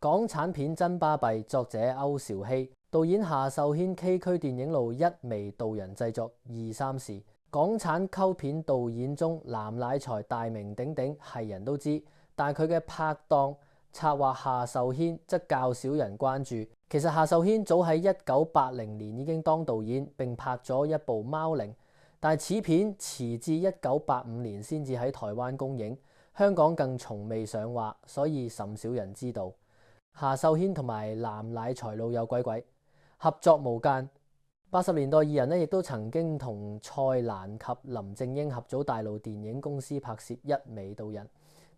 港產片真巴閉，作者歐兆熙，導演夏秀軒，K 區電影路一眉道人製作二三事。港產溝片導演中，藍乃才大名鼎鼎，係人都知，但佢嘅拍檔策劃夏秀軒則較少人關注。其實夏秀軒早喺1980年已經當導演，並拍咗一部《貓靈》，但此片遲至1985年先至喺台灣公映，香港更從未上畫，所以甚少人知道。夏秀軒同埋藍乃才老友鬼鬼，合作無間。80年代二人亦都曾經同蔡瀾及林正英合組大陸電影公司拍攝《一眉道人》，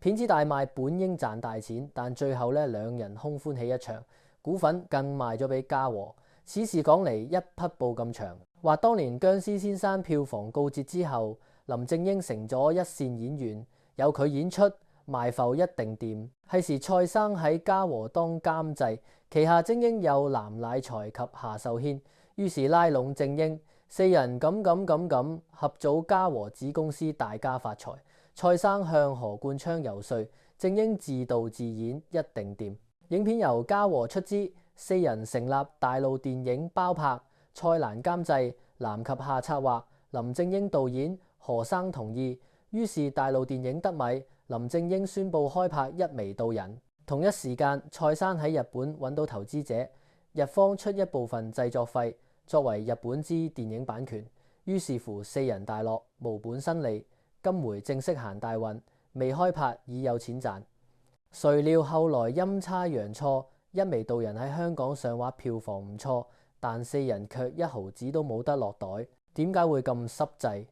片子大賣，本應賺大錢，但最後兩人空歡喜一場，股份更賣咗俾嘉禾。此事講嚟一匹布咁長，話當年僵屍先生票房告捷之後，林正英成咗一線演員，有佢演出，賣埠一定掂。係時蔡生喺嘉禾當監製，旗下精英有藍乃才及夏秀軒，於是拉攏正英，四人咁合組嘉禾子公司，大家發財。蔡生向何冠昌游說，正英自導自演，一定掂。影片由嘉禾出資，四人成立大陸電影包拍，蔡瀾監製，藍及夏策劃，林正英導演，何生同意。於是大陸電影得米，林正英宣布開拍《一眉道人》。同一時間，蔡生喺日本揾到投資者，日方出一部分製作費作為日本資電影版權。於是乎四人大樂，無本生利。今回正式行大運，未開拍已有錢賺。誰料後來陰差陽錯，《一眉道人》喺香港上畫票房唔錯，但四人卻一毫子都冇得落袋。點解會咁濕滯？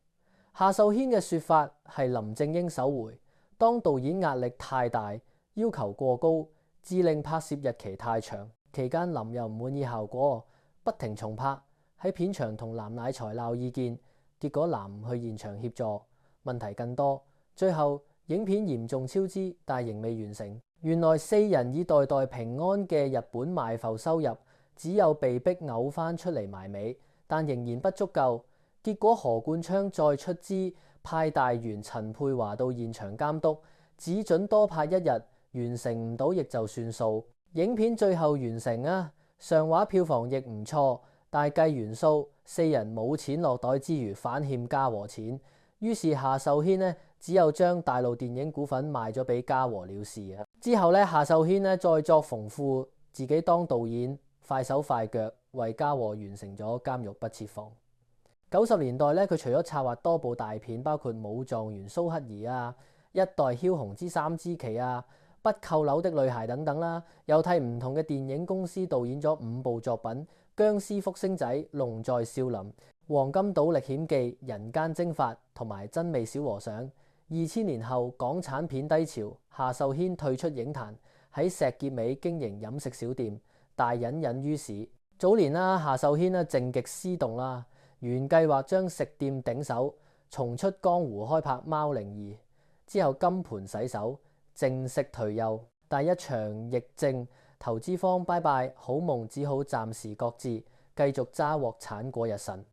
夏秀軒嘅說法係林正英手回，當導演壓力太大，要求過高，致令拍攝日期太長。期間林又唔滿意效果，不停重拍，喺片場同藍乃才鬧意見，結果藍唔去現場協助，問題更多。最後影片嚴重超支，但仍未完成。原來四人以代代平安嘅日本賣埠收入，只有被逼嘔翻出嚟埋尾，但仍然不足夠。結果何冠昌再出資派大員陳佩華到現場監督，只准多拍一日，完成唔到亦就算數。影片最後完成啊，上畫票房亦唔錯，但計完數，四人冇錢落袋之餘，反欠嘉禾錢。於是夏秀軒只有將大陸電影股份賣咗俾嘉禾了事啊。之後夏秀軒再作馮富，自己當導演，快手快腳為嘉禾完成咗《監獄不設防》。90年代佢除咗策劃多部大片，包括《武狀元蘇乞兒》啊，《一代梟雄之三枝旗》啊，《不扣鈕的女孩》等等啦，又替唔同嘅電影公司導演咗5部作品：《僵屍福星仔》、《龍在少林》、《黃金島歷險記》、《人間蒸發》同埋《真美小和尚》。2000年後港產片低潮，夏秀軒退出影壇，喺石硤尾經營飲食小店，大隱隱於市。早年夏秀軒靜極思動啦。原計劃將食店頂手，重出江湖開拍《貓靈2》，之後金盆洗手，正式退休。但一場疫症，投資方拜拜，好夢只好暫時擱置，繼續揸鑊產過日神。